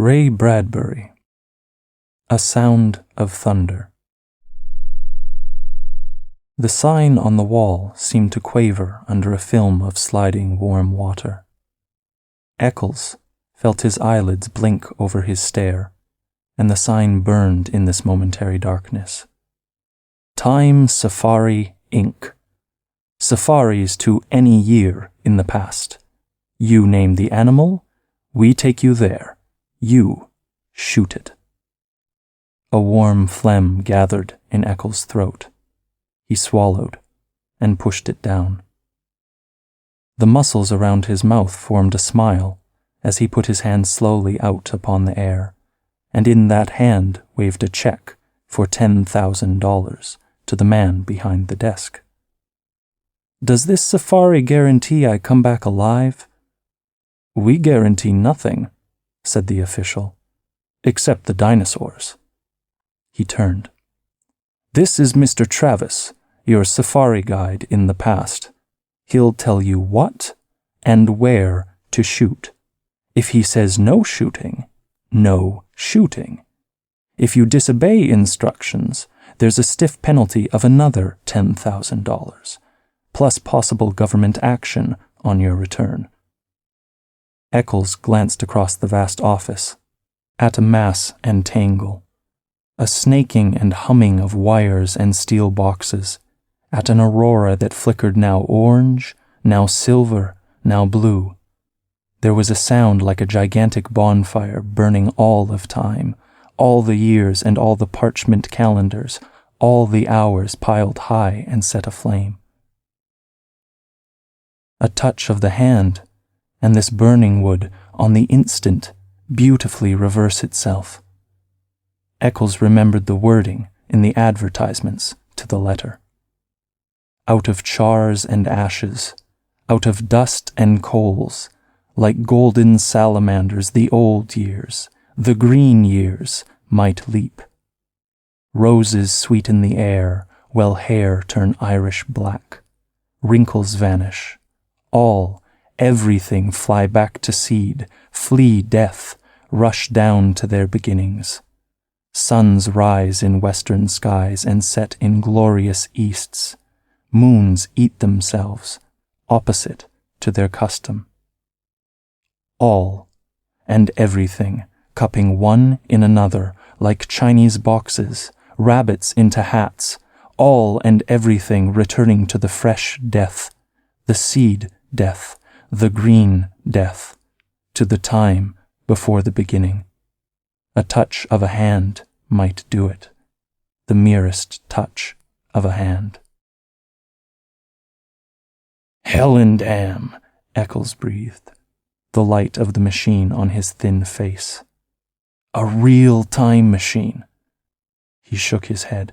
Ray Bradbury. A Sound of Thunder. The sign on the wall seemed to quaver under a film of sliding warm water. Eckels felt his eyelids blink over his stare, and the sign burned in this momentary darkness. Time Safari, Inc. Safaris to any year in the past. You name the animal, we take you there. You shoot it. A warm phlegm gathered in Eckels' throat. He swallowed and pushed it down. The muscles around his mouth formed a smile as he put his hand slowly out upon the air, and in that hand waved a check for $10,000 to the man behind the desk. Does this safari guarantee I come back alive? We guarantee nothing, said the official, except the dinosaurs. He turned. This is Mr. Travis, your safari guide in the past. He'll tell you what and where to shoot. If he says no shooting, no shooting. If you disobey instructions, there's a stiff penalty of another $10,000, plus possible government action on your return. Eckels glanced across the vast office, at a mass and tangle, a snaking and humming of wires and steel boxes, at an aurora that flickered now orange, now silver, now blue. There was a sound like a gigantic bonfire burning all of time, all the years and all the parchment calendars, all the hours piled high and set aflame. A touch of the hand, and this burning would, on the instant, beautifully reverse itself. Eckels remembered the wording in the advertisements to the letter. Out of chars and ashes, out of dust and coals, like golden salamanders the old years, the green years, might leap. Roses sweeten the air, while hair turn Irish black. Wrinkles vanish. All, everything fly back to seed, flee death, rush down to their beginnings. Suns rise in western skies and set in glorious easts. Moons eat themselves, opposite to their custom. All and everything cupping one in another like Chinese boxes, rabbits into hats, all and everything returning to the fresh death, the seed death, the green death, to the time before the beginning. A touch of a hand might do it, the merest touch of a hand. Hell and damn, Eckels breathed, the light of the machine on his thin face. A real time machine. He shook his head.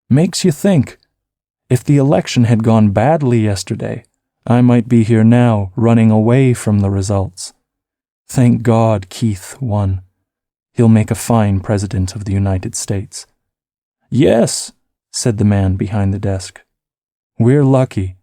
Makes you think. If the election had gone badly yesterday, I might be here now, running away from the results. Thank God Keith won. He'll make a fine president of the United States. Yes, said the man behind the desk. We're lucky.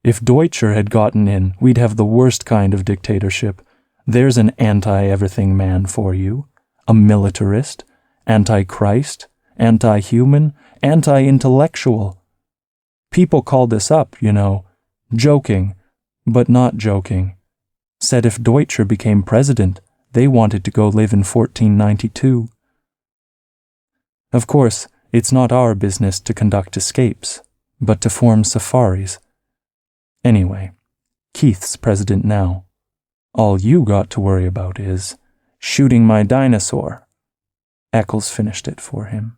If Deutscher had gotten in, we'd have the worst kind of dictatorship. There's an anti-everything man for you. A militarist, anti-Christ, anti-human, anti-intellectual. People called this up, you know, joking, but not joking. Said if Deutscher became president, they wanted to go live in 1492. Of course, it's not our business to conduct escapes, but to form safaris. Anyway, Keith's president now. All you got to worry about is shooting my dinosaur. Eckels finished it for him.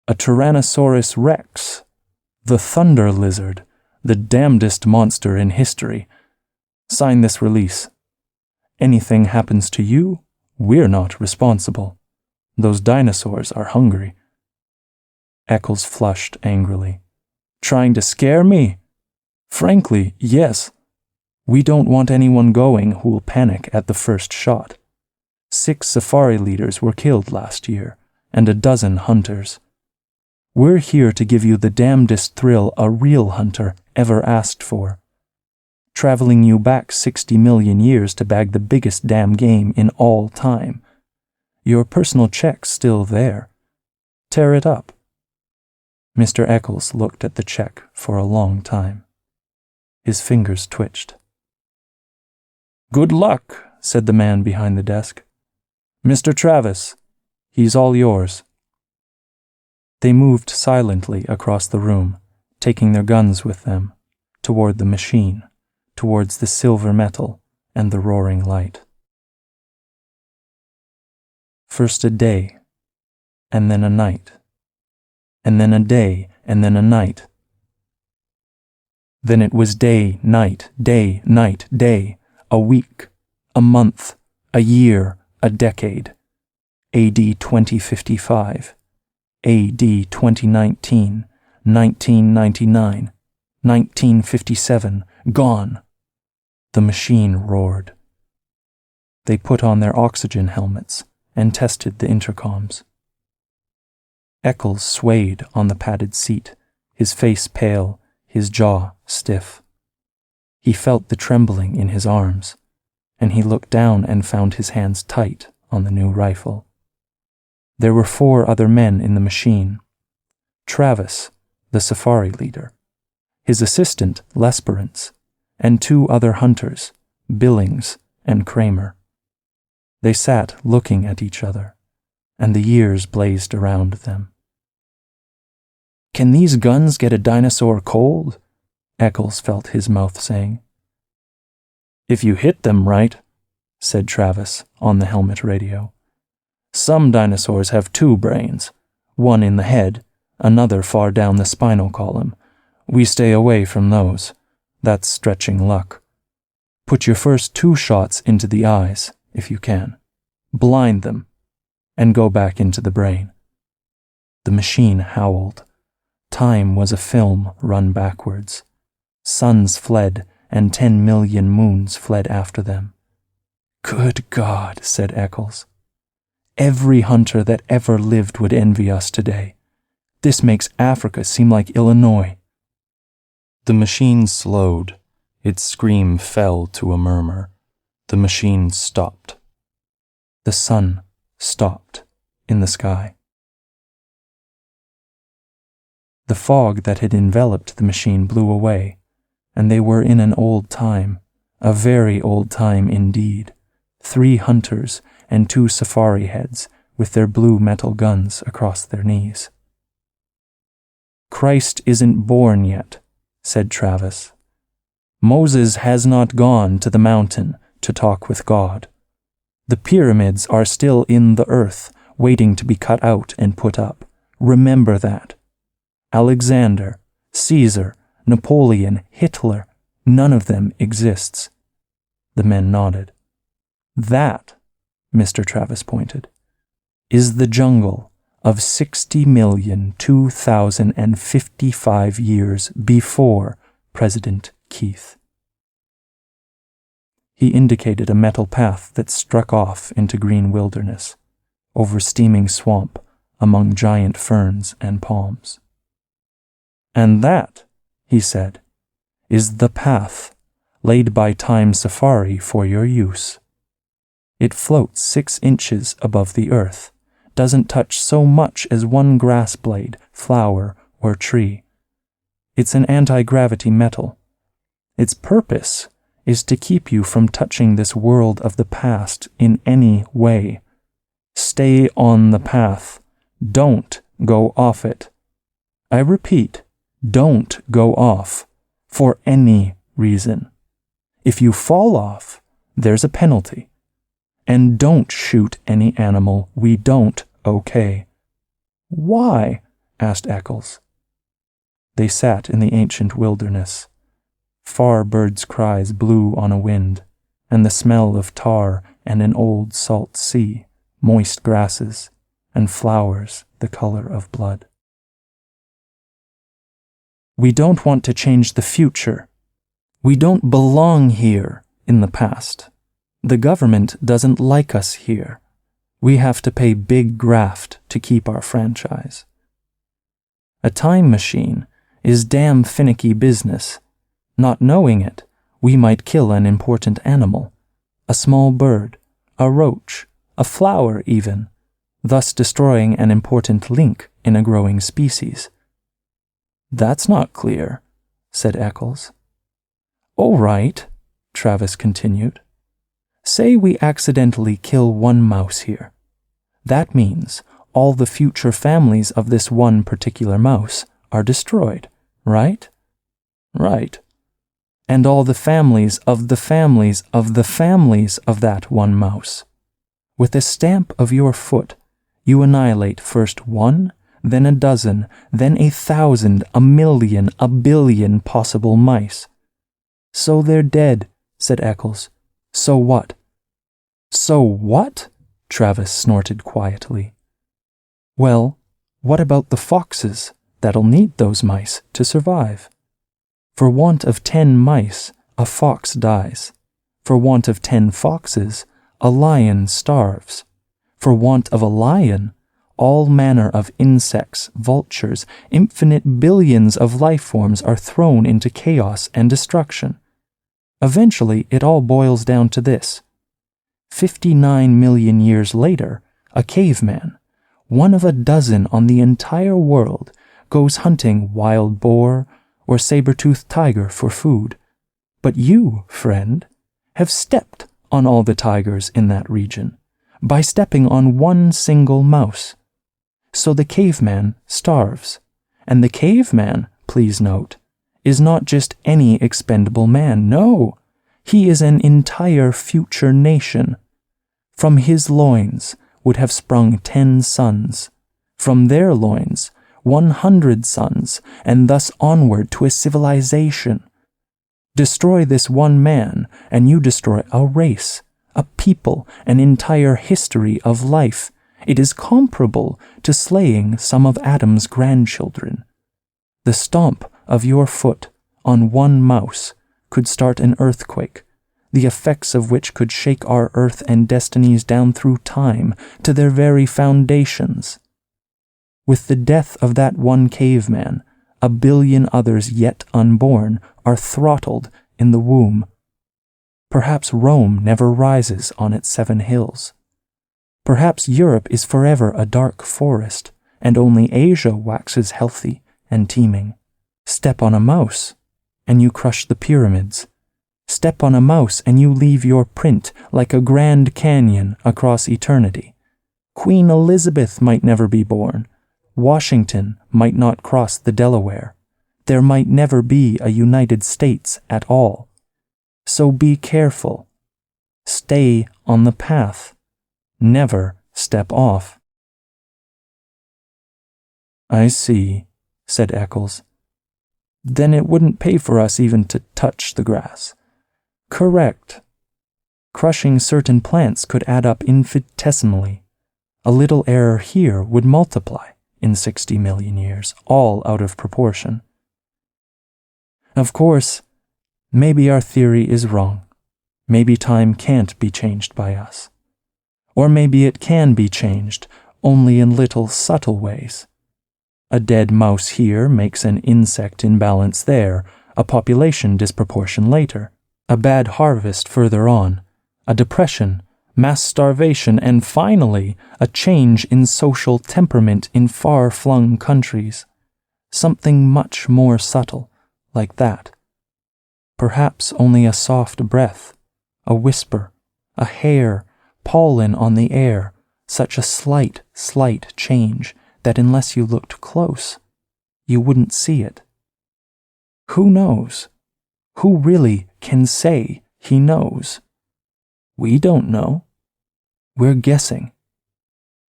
A Tyrannosaurus rex, the thunder lizard, the damnedest monster in history. Sign this release. Anything happens to you, we're not responsible. Those dinosaurs are hungry. Eckels flushed angrily. Trying to scare me? Frankly, yes. We don't want anyone going who will panic at the first shot. 6 safari leaders were killed last year, and a dozen hunters. We're here to give you the damnedest thrill a real hunter ever asked for. traveling you back 60 million years to bag the biggest damn game in all time. Your personal check's still there. Tear it up." Mr. Eckels looked at the check for a long time. His fingers twitched. "Good luck," said the man behind the desk. "Mr. Travis, he's all yours." They moved silently across the room, taking their guns with them, toward the machine, towards the silver metal and the roaring light. First a day, and then a night, and then a day, and then a night. Then it was day, night, day, a week, a month, a year, a decade. AD 2055, AD 2019, 1999, 1957, gone. The machine roared. They put on their oxygen helmets and tested the intercoms. Eckels swayed on the padded seat, his face pale, his jaw stiff. He felt the trembling in his arms, and he looked down and found his hands tight on the new rifle. There were 4 other men in the machine. Travis, the safari leader, his assistant, Lesperance, and 2 other hunters, Billings and Kramer. They sat looking at each other, and the years blazed around them. "Can these guns get a dinosaur cold?" Eckels felt his mouth saying. "If you hit them right," said Travis on the helmet radio. "Some dinosaurs have 2 brains, one in the head, another far down the spinal column. We stay away from those. That's stretching luck. Put your first 2 shots into the eyes, if you can. Blind them, and go back into the brain." The machine howled. Time was a film run backwards. Suns fled, and 10 million moons fled after them. "Good God," said Eckels. "Every hunter that ever lived would envy us today. This makes Africa seem like Illinois." The machine slowed. Its scream fell to a murmur. The machine stopped. The sun stopped in the sky. The fog that had enveloped the machine blew away, and they were in an old time, a very old time indeed. 3 hunters and 2 safari heads with their blue metal guns across their knees. "Christ isn't born yet," said Travis. "Moses has not gone to the mountain to talk with God. The pyramids are still in the earth, waiting to be cut out and put up. Remember that. Alexander, Caesar, Napoleon, Hitler, none of them exists." The men nodded. "That," Mr. Travis pointed, "is the jungle of 60,002,055 years before President Keith." He indicated a metal path that struck off into green wilderness, over steaming swamp, among giant ferns and palms. "And that," he said, "is the path laid by Time Safari for your use. It floats 6 inches above the earth, doesn't touch so much as one grass blade, flower, or tree. It's an anti-gravity metal. Its purpose is to keep you from touching this world of the past in any way. Stay on the path. Don't go off it. I repeat, don't go off, for any reason. If you fall off, there's a penalty. And don't shoot any animal we don't okay." "Why?" asked Eckels. They sat in the ancient wilderness. Far birds' cries blew on a wind, and the smell of tar and an old salt sea, moist grasses, and flowers the color of blood. "We don't want to change the future. We don't belong here in the past. The government doesn't like us here. We have to pay big graft to keep our franchise. A time machine is damn finicky business. Not knowing it, We might kill an important animal, a small bird, a roach, a flower even, thus destroying an important link in a growing species. That's not clear, said Eckels. All right, Travis continued. Say we accidentally kill one mouse here. That means all the future families of this one particular mouse are destroyed, right? Right. And all the families of the families of the families of that one mouse. With a stamp of your foot, you annihilate first one, then a dozen, then 1,000, 1,000,000, 1,000,000,000 possible mice. So they're dead, said Eckels. So what? So what? Travis snorted quietly. Well, what about the foxes that'll need those mice to survive? For want of 10 mice, a fox dies. For want of 10 foxes, a lion starves. For want of a lion, all manner of insects, vultures, infinite billions of life forms are thrown into chaos and destruction. Eventually, it all boils down to this. 59 million years later, a caveman, one of a dozen on the entire world, goes hunting wild boar or saber-toothed tiger for food. But you, friend, have stepped on all the tigers in that region by stepping on one single mouse. So the caveman starves. And the caveman, please note, is not just any expendable man. No, he is an entire future nation. From his loins would have sprung 10 sons. From their loins, 100 sons, and thus onward to a civilization. Destroy this one man, and you destroy a race, a people, an entire history of life. It is comparable to slaying some of Adam's grandchildren. The stomp of your foot on one mouse could start an earthquake, the effects of which could shake our earth and destinies down through time to their very foundations. With the death of that one caveman, 1 billion others yet unborn are throttled in the womb. Perhaps Rome never rises on its 7 hills. Perhaps Europe is forever a dark forest, and only Asia waxes healthy and teeming. Step on a mouse, and you crush the pyramids. Step on a mouse, and you leave your print like a Grand Canyon across eternity. Queen Elizabeth might never be born. Washington might not cross the Delaware. There might never be a United States at all. So be careful. Stay on the path. Never step off. I see, said Eckels. Then it wouldn't pay for us even to touch the grass. Correct. Crushing certain plants could add up infinitesimally. A little error here would multiply in 60 million years, all out of proportion. Of course, maybe our theory is wrong. Maybe time can't be changed by us. Or maybe it can be changed, only in little subtle ways. A dead mouse here makes an insect imbalance there, a population disproportion later, a bad harvest further on, a depression, mass starvation, and finally a change in social temperament in far-flung countries. Something much more subtle, like that. Perhaps only a soft breath, a whisper, a hair, pollen on the air, such a slight change that unless you looked close, you wouldn't see it. Who knows? Who really can say he knows? We don't know. We're guessing.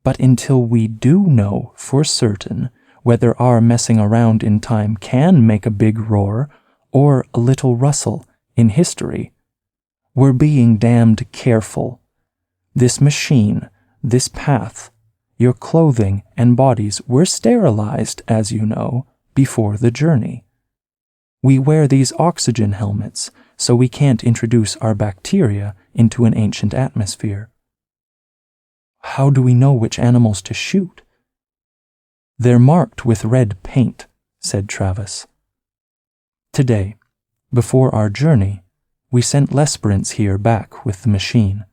But until we do know for certain whether our messing around in time can make a big roar or a little rustle in history, we're being damned careful. This machine, this path, your clothing and bodies were sterilized, as you know, before the journey. We wear these oxygen helmets so we can't introduce our bacteria into an ancient atmosphere. How do we know which animals to shoot? They're marked with red paint, said Travis. Today, before our journey, We sent Lesperance here back with the machine.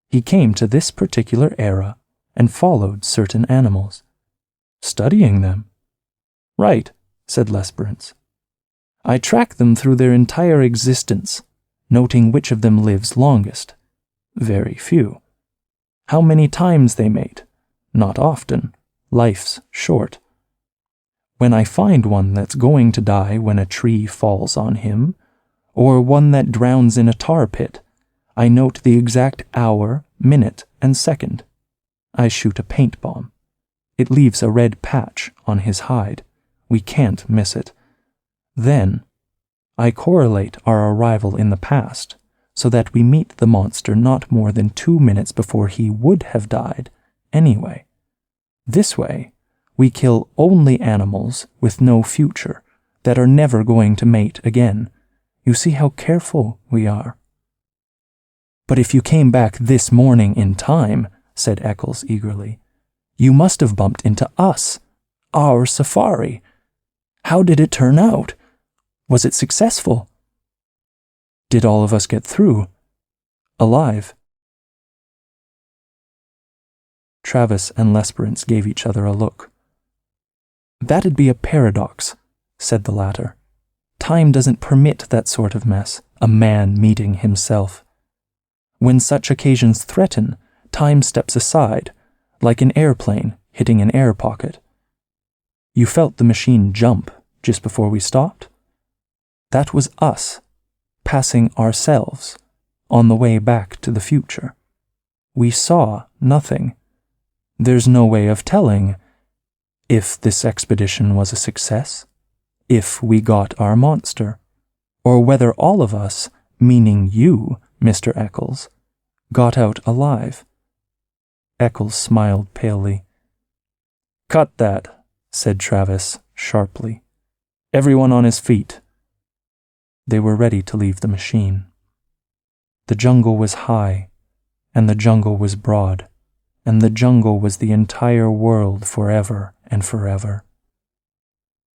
He came to this particular era and followed certain animals. Studying them. Right, said Lesperance. I track them through their entire existence, noting which of them lives longest. Very few. How many times they mate? Not often. Life's short. When I find one that's going to die when a tree falls on him, or one that drowns in a tar pit, I note the exact hour, minute, and second. I shoot a paint bomb. It leaves a red patch on his hide. We can't miss it. Then, I correlate our arrival in the past so that we meet the monster not more than 2 minutes before he would have died anyway. This way, we kill only animals with no future that are never going to mate again. You see how careful we are. But if you came back this morning in time, said Eckels eagerly, you must have bumped into us, our safari. How did it turn out? Was it successful? Did all of us get through? Alive? Travis and Lesperance gave each other a look. That'd be a paradox, said the latter. Time doesn't permit that sort of mess, a man meeting himself. When such occasions threaten, time steps aside, like an airplane hitting an air pocket. You felt the machine jump just before we stopped? That was us, passing ourselves, on the way back to the future. We saw nothing. There's no way of telling if this expedition was a success, if we got our monster, or whether all of us, meaning you, Mr. Eckels, got out alive. Eckels smiled palely. Cut that, said Travis sharply. Everyone on his feet. They were ready to leave the machine. The jungle was high, and the jungle was broad, and the jungle was the entire world forever and forever.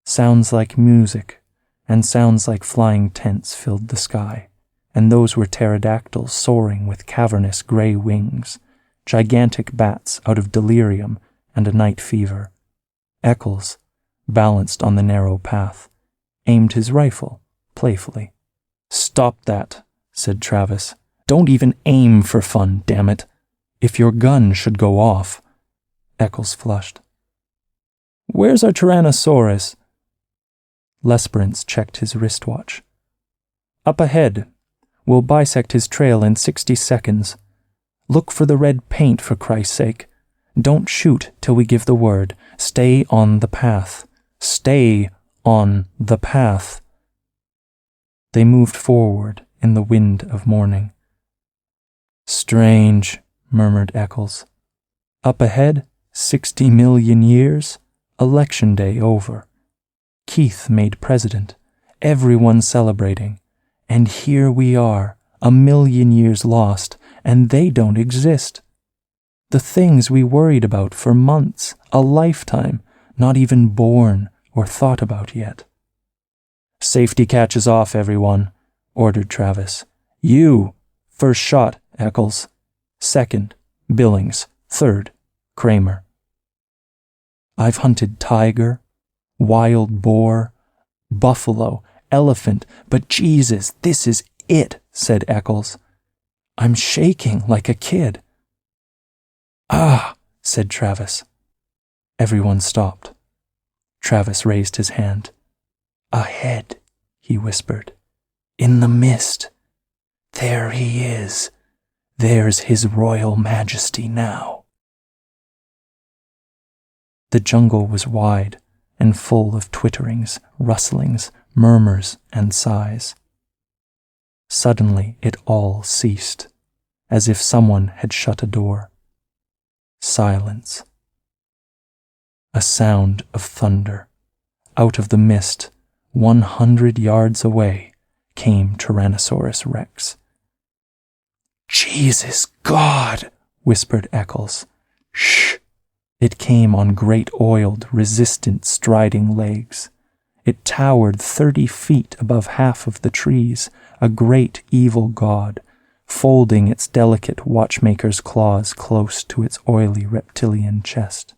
Sounds like music and sounds like flying tents filled the sky, and those were pterodactyls soaring with cavernous grey wings, gigantic bats out of delirium and a night fever. Eckels, balanced on the narrow path, aimed his rifle playfully. Stop that, said Travis. Don't even aim for fun, damn it. If your gun should go off. Eckels flushed. Where's our Tyrannosaurus? Lesperance checked his wristwatch. Up ahead. We'll bisect his trail in 60 seconds. Look for the red paint, for Christ's sake. Don't shoot till we give the word. Stay on the path. Stay on the path. They moved forward in the wind of morning. Strange, murmured Eckels. Up ahead, 60 million years, election day over. Keith made president, everyone celebrating, and here we are, 1 million years lost, and they don't exist. The things we worried about for months, a lifetime, not even born or thought about yet. Safety catches off, everyone, ordered Travis. You, first shot, Eckels. Second, Billings. Third, Kramer. I've hunted tiger, wild boar, buffalo, elephant, but Jesus, this is it, said Eckels. I'm shaking like a kid. Ah, said Travis. Everyone stopped. Travis raised his hand. Ahead, he whispered. In the mist. There he is. There's His Royal Majesty now. The jungle was wide and full of twitterings, rustlings, murmurs, and sighs. Suddenly it all ceased, as if someone had shut a door. Silence. A sound of thunder. Out of the mist, 100 yards away, came Tyrannosaurus Rex. Jesus God, whispered Eckels. Shh! It came on great oiled, resistant, striding legs. It towered 30 feet above half of the trees, a great evil god, folding its delicate watchmaker's claws close to its oily reptilian chest.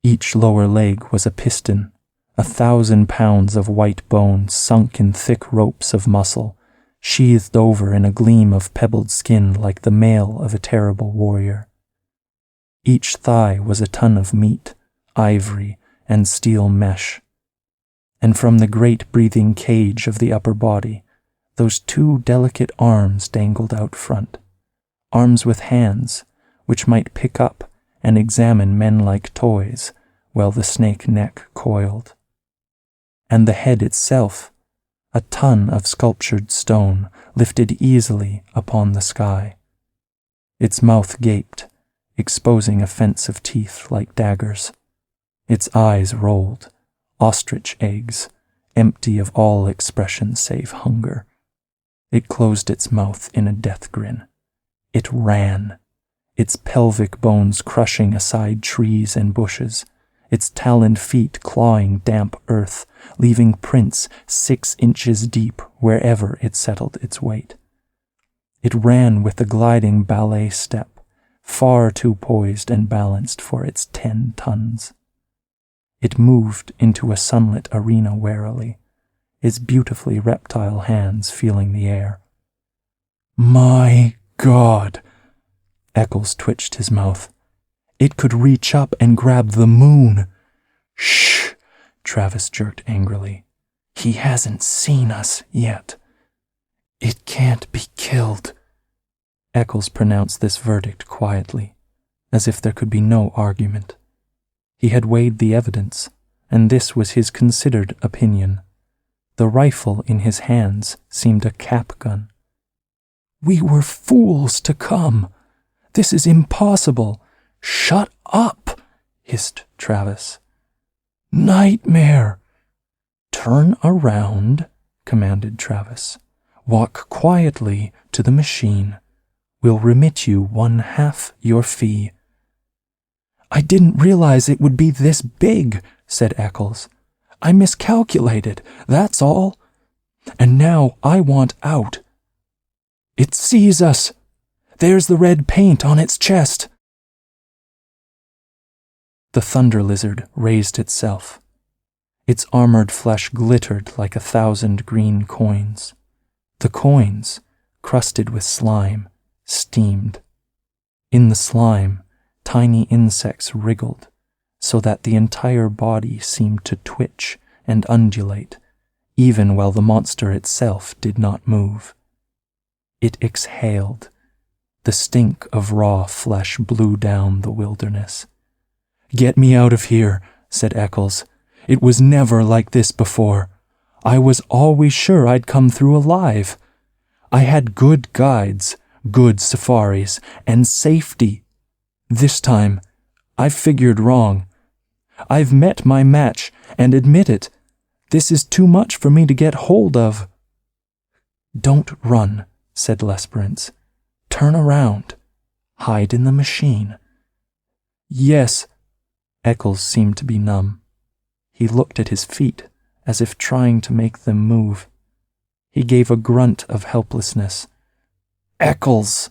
Each lower leg was a piston, 1,000 pounds of white bone sunk in thick ropes of muscle, sheathed over in a gleam of pebbled skin like the mail of a terrible warrior. Each thigh was a ton of meat, ivory, and steel mesh. And from the great breathing cage of the upper body, those 2 delicate arms dangled out front, arms with hands which might pick up and examine men like toys while the snake neck coiled. And the head itself, a ton of sculptured stone lifted easily upon the sky. Its mouth gaped, exposing a fence of teeth like daggers. Its eyes rolled, ostrich eggs, empty of all expression save hunger. It closed its mouth in a death grin. It ran, its pelvic bones crushing aside trees and bushes, its taloned feet clawing damp earth, leaving prints 6 inches deep wherever it settled its weight. It ran with a gliding ballet step, far too poised and balanced for its 10 tons. It moved into a sunlit arena warily, its beautifully reptile hands feeling the air. My God! Eckels twitched his mouth. It could reach up and grab the moon. Shh! Travis jerked angrily. He hasn't seen us yet. It can't be killed. Eckels pronounced this verdict quietly, as if there could be no argument. He had weighed the evidence, and this was his considered opinion. The rifle in his hands seemed a cap gun. We were fools to come. This is impossible. Shut up, hissed Travis. Nightmare. Turn around, commanded Travis. Walk quietly to the machine. We'll remit you 1/2 your fee. I didn't realize it would be this big, said Eckels. I miscalculated, that's all. And now I want out. It sees us. There's the red paint on its chest. The thunder lizard raised itself. Its armored flesh glittered like 1,000 green coins. The coins, crusted with slime, steamed. In the slime, tiny insects wriggled, so that the entire body seemed to twitch and undulate, even while the monster itself did not move. It exhaled. The stink of raw flesh blew down the wilderness. Get me out of here, said Eckels. It was never like this before. I was always sure I'd come through alive. I had good guides, good safaris, and safety. This time, I've figured wrong. I've met my match and admit it. This is too much for me to get hold of. Don't run, said Lesperance. Turn around. Hide in the machine. Yes. Eckels seemed to be numb. He looked at his feet, as if trying to make them move. He gave a grunt of helplessness. Eckels!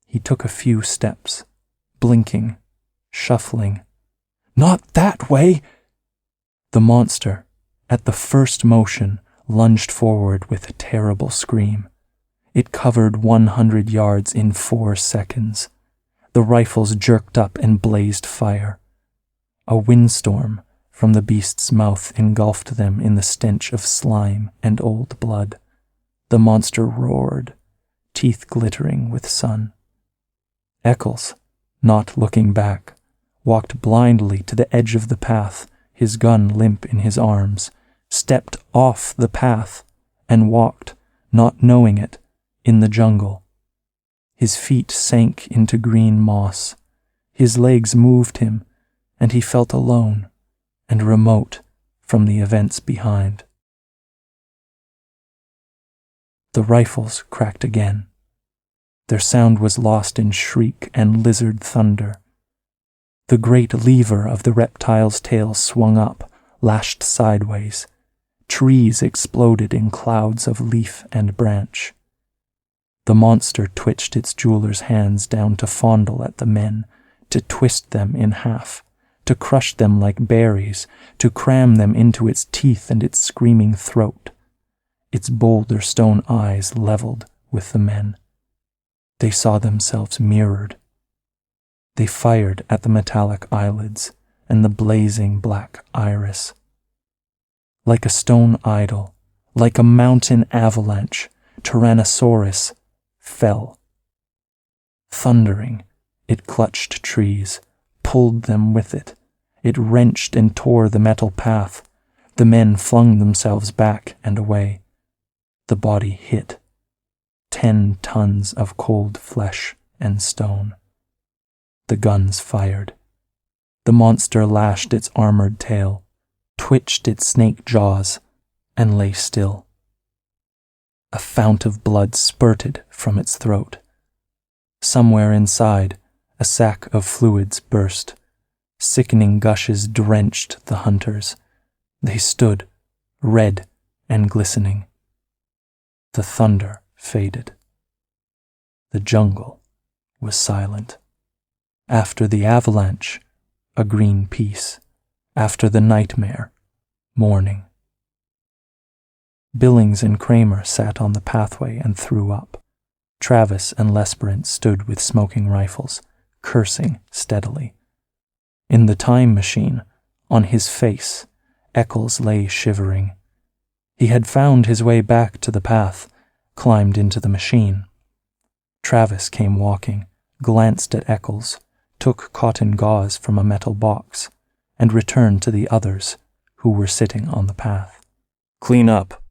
He took a few steps, blinking, shuffling. Not that way! The monster, at the first motion, lunged forward with a terrible scream. It covered 100 yards in 4 seconds. The rifles jerked up and blazed fire. A windstorm from the beast's mouth engulfed them in the stench of slime and old blood. The monster roared, teeth glittering with sun. Eckels, not looking back, walked blindly to the edge of the path, his gun limp in his arms, stepped off the path, and walked, not knowing it, in the jungle. His feet sank into green moss. His legs moved him, and he felt alone and remote from the events behind. The rifles cracked again. Their sound was lost in shriek and lizard thunder. The great lever of the reptile's tail swung up, lashed sideways. Trees exploded in clouds of leaf and branch. The monster twitched its jeweler's hands down to fondle at the men, to twist them in half, to crush them like berries, to cram them into its teeth and its screaming throat. Its boulder stone eyes leveled with the men. They saw themselves mirrored. They fired at the metallic eyelids and the blazing black iris. Like a stone idol, like a mountain avalanche, Tyrannosaurus fell. Thundering, it clutched trees, pulled them with it. It wrenched and tore the metal path. The men flung themselves back and away. The body hit. 10 tons of cold flesh and stone. The guns fired. The monster lashed its armored tail, twitched its snake jaws, and lay still. A fount of blood spurted from its throat. Somewhere inside, a sack of fluids burst. Sickening gushes drenched the hunters. They stood, red and glistening. The thunder faded. The jungle was silent. After the avalanche, a green peace. After the nightmare, morning. Billings and Kramer sat on the pathway and threw up. Travis and Lesperance stood with smoking rifles, cursing steadily. In the time machine, on his face, Eckels lay shivering. He had found his way back to the path, climbed into the machine. Travis came walking, glanced at Eckels, took cotton gauze from a metal box, and returned to the others who were sitting on the path. "Clean up."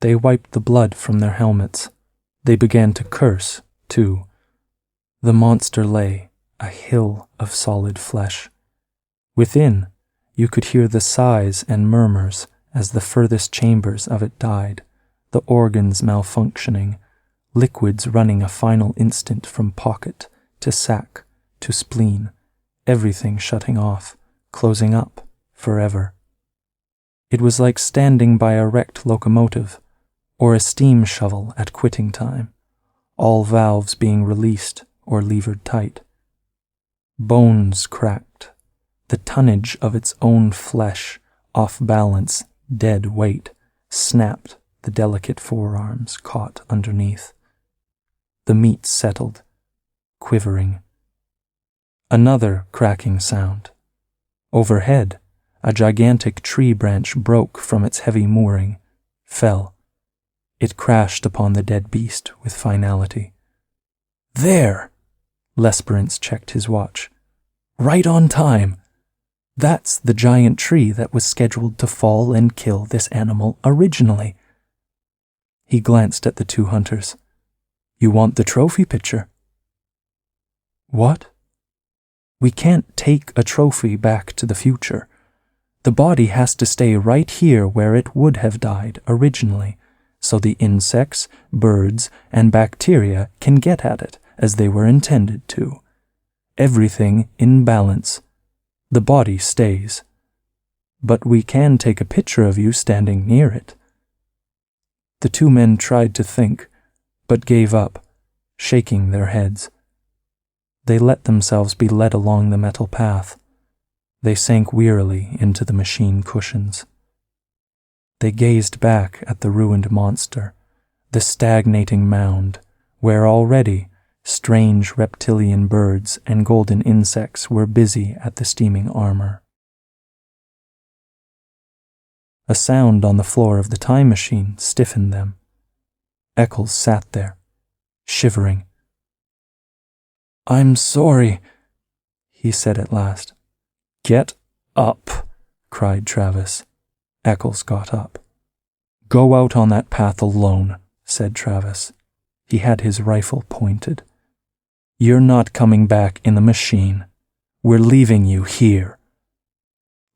They wiped the blood from their helmets. They began to curse, too. The monster lay, a hill of solid flesh. Within, you could hear the sighs and murmurs as the furthest chambers of it died, the organs malfunctioning, liquids running a final instant from pocket to sac to spleen, everything shutting off, closing up forever. It was like standing by a wrecked locomotive, or a steam shovel at quitting time, all valves being released or levered tight. Bones cracked, the tonnage of its own flesh, off balance, dead weight, snapped the delicate forearms caught underneath. The meat settled, quivering. Another cracking sound. Overhead, a gigantic tree branch broke from its heavy mooring, fell. It crashed upon the dead beast with finality. "There!" Lesperance checked his watch. "Right on time. That's the giant tree that was scheduled to fall and kill this animal originally." He glanced at the two hunters. "You want the trophy picture?" "What?" "We can't take a trophy back to the future. The body has to stay right here where it would have died originally, so the insects, birds, and bacteria can get at it as they were intended to. Everything in balance. The body stays. But we can take a picture of you standing near it." The two men tried to think, but gave up, shaking their heads. They let themselves be led along the metal path. They sank wearily into the machine cushions. They gazed back at the ruined monster, the stagnating mound, where already strange reptilian birds and golden insects were busy at the steaming armor. A sound on the floor of the time machine stiffened them. Eckels sat there, shivering. "I'm sorry," he said at last. "Get up," cried Travis. Eckels got up. "Go out on that path alone," said Travis. He had his rifle pointed. "You're not coming back in the machine. We're leaving you here."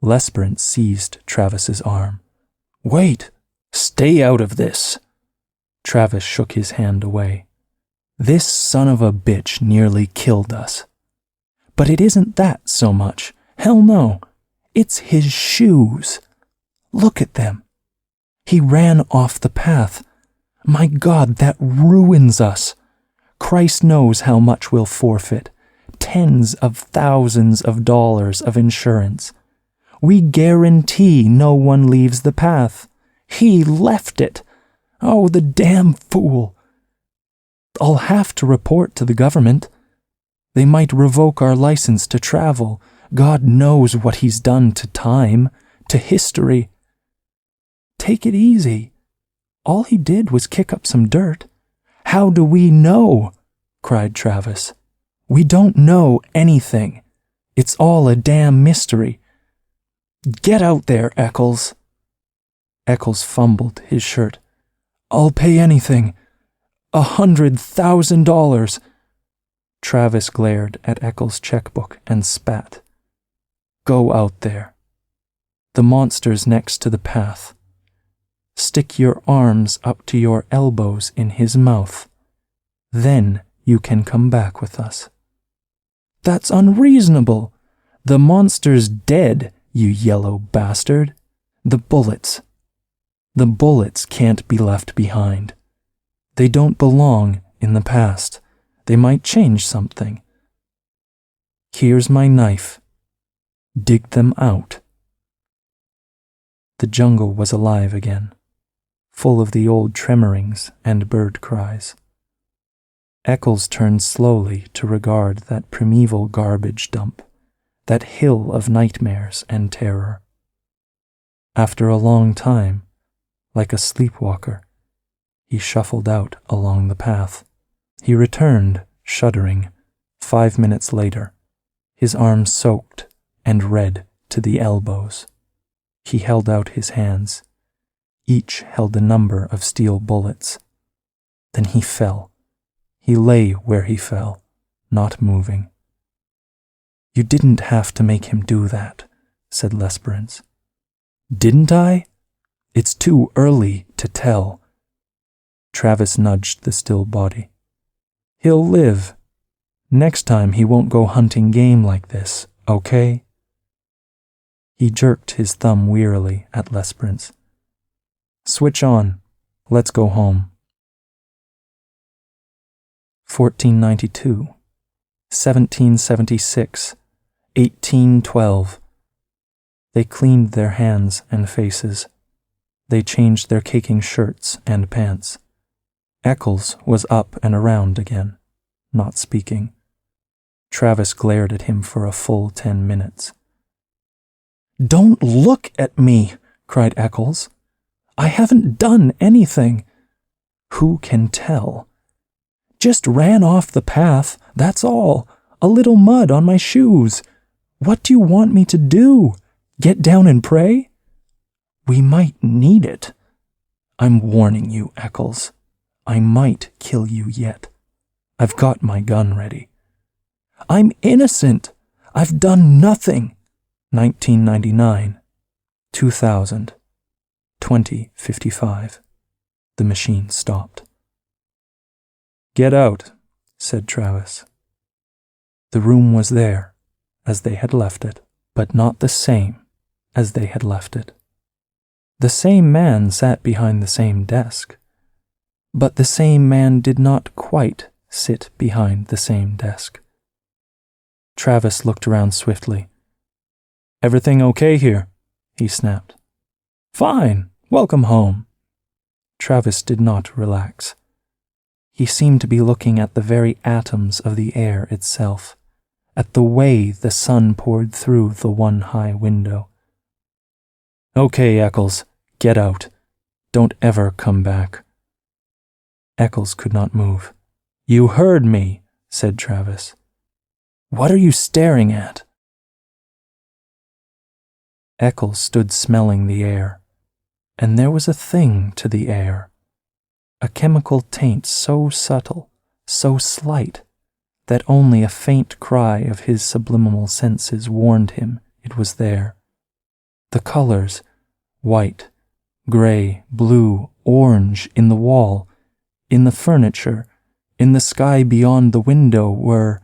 Lesperance seized Travis's arm. "Wait! Stay out of this!" Travis shook his hand away. "This son of a bitch nearly killed us. But it isn't that so much. Hell no. It's his shoes. Look at them. He ran off the path. My God, that ruins us. Christ knows how much we'll forfeit. Tens of thousands of dollars of insurance. We guarantee no one leaves the path. He left it. Oh, the damn fool. I'll have to report to the government. They might revoke our license to travel. God knows what he's done to time, to history. Take it easy. All he did was kick up some dirt. How do we know? Cried Travis. We don't know anything. It's all a damn mystery. Get out there, Eckels. Eckels fumbled his shirt. I'll pay anything. $100,000. Travis glared at Eckels' checkbook and spat. Go out there. The monster's next to the path. Stick your arms up to your elbows in his mouth. Then you can come back with us. That's unreasonable. The monster's dead, you yellow bastard. The bullets can't be left behind. They don't belong in the past. They might change something. Here's my knife. Dig them out. The jungle was alive again, full of the old tremorings and bird cries. Eckels turned slowly to regard that primeval garbage dump, that hill of nightmares and terror. After a long time, like a sleepwalker, he shuffled out along the path. He returned, shuddering, 5 minutes later, his arms soaked and red to the elbows. He held out his hands. Each held a number of steel bullets. Then he fell. He lay where he fell, not moving. You didn't have to make him do that, said Lesperance. Didn't I? It's too early to tell. Travis nudged the still body. He'll live. Next time he won't go hunting game like this, okay? He jerked his thumb wearily at Lesperance. Switch on. Let's go home. 1492, 1776, 1812. They cleaned their hands and faces. They changed their caking shirts and pants. Eckels was up and around again, not speaking. Travis glared at him for a full 10 minutes. Don't look at me, cried Eckels. I haven't done anything. Who can tell? Just ran off the path, that's all. A little mud on my shoes. What do you want me to do? Get down and pray? We might need it. I'm warning you, Eckels. I might kill you yet. I've got my gun ready. I'm innocent. I've done nothing. 1999, 2000, 2055. The machine stopped. Get out, said Travis. The room was there, as they had left it, but not the same as they had left it. The same man sat behind the same desk, but the same man did not quite sit behind the same desk. Travis looked around swiftly. Everything okay here? He snapped. Fine. Welcome home. Travis did not relax. He seemed to be looking at the very atoms of the air itself, at the way the sun poured through the one high window. Okay, Eckels, get out. Don't ever come back. Eckels could not move. You heard me, said Travis. What are you staring at? Eckels stood smelling the air, and there was a thing to the air, a chemical taint so subtle, so slight, that only a faint cry of his subliminal senses warned him it was there. The colors, white, gray, blue, orange, in the wall, in the furniture, in the sky beyond the window were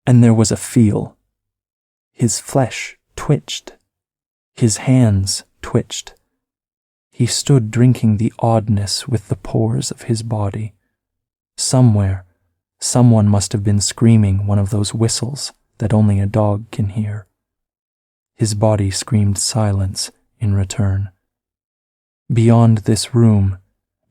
And there was a feel. His flesh twitched. His hands twitched. He stood drinking the oddness with the pores of his body. Somewhere, someone must have been screaming one of those whistles that only a dog can hear. His body screamed silence in return. Beyond this room,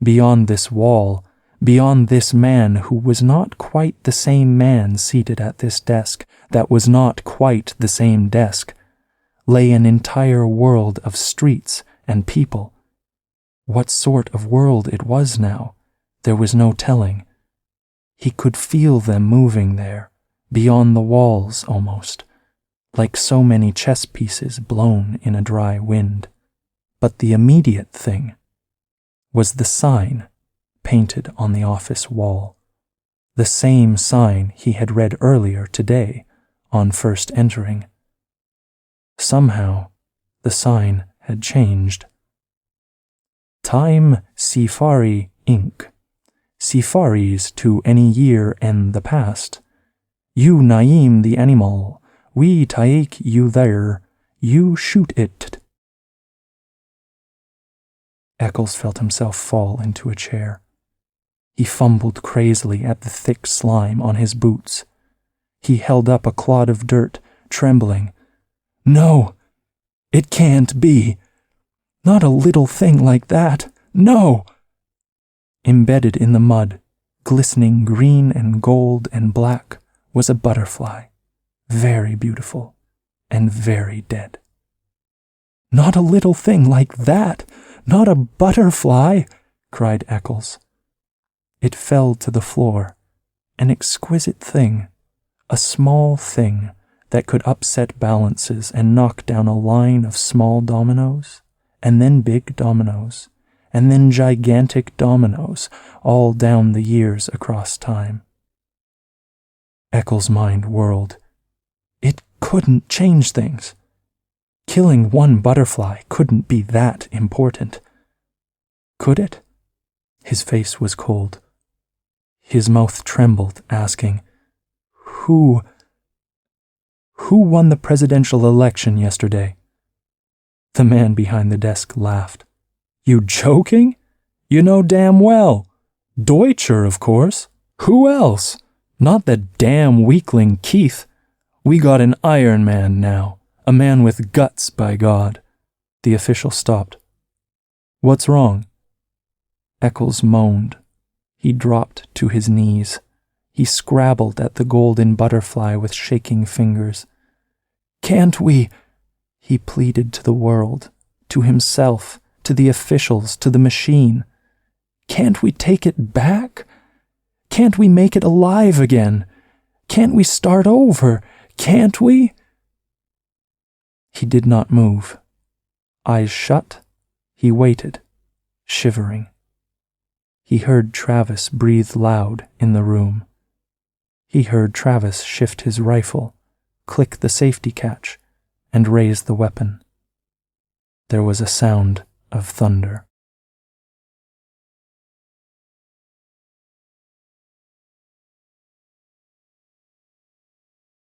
beyond this wall, beyond this man who was not quite the same man seated at this desk, that was not quite the same desk, lay an entire world of streets and people. What sort of world it was now, there was no telling. He could feel them moving there, beyond the walls almost, like so many chess pieces blown in a dry wind. But the immediate thing was the sign painted on the office wall, the same sign he had read earlier today on first entering. Somehow, the sign had changed. Time Safari Inc. Safaris to any year in the past. You name the animal, we take you there, you shoot it. Eckels felt himself fall into a chair. He fumbled crazily at the thick slime on his boots. He held up a clod of dirt, trembling. No, it can't be. Not a little thing like that. No! Embedded in the mud, glistening green and gold and black, was a butterfly, very beautiful and very dead. Not a little thing like that! Not a butterfly! Cried Eckels. It fell to the floor, an exquisite thing, a small thing that could upset balances and knock down a line of small dominoes, and then big dominoes, and then gigantic dominoes, all down the years across time. Eckels' mind whirled. It couldn't change things. Killing one butterfly couldn't be that important. Could it? His face was cold. His mouth trembled, asking, Who won the presidential election yesterday? The man behind the desk laughed. You joking? You know damn well. Deutscher, of course. Who else? Not the damn weakling Keith. We got an Iron Man now. A man with guts, by God. The official stopped. What's wrong? Eckels moaned. He dropped to his knees. He scrabbled at the golden butterfly with shaking fingers. Can't we? He pleaded to the world, to himself, to the officials, to the machine. Can't we take it back? Can't we make it alive again? Can't we start over? Can't we? He did not move. Eyes shut, he waited, shivering. He heard Travis breathe loud in the room. He heard Travis shift his rifle, click the safety catch, and raise the weapon. There was a sound of thunder.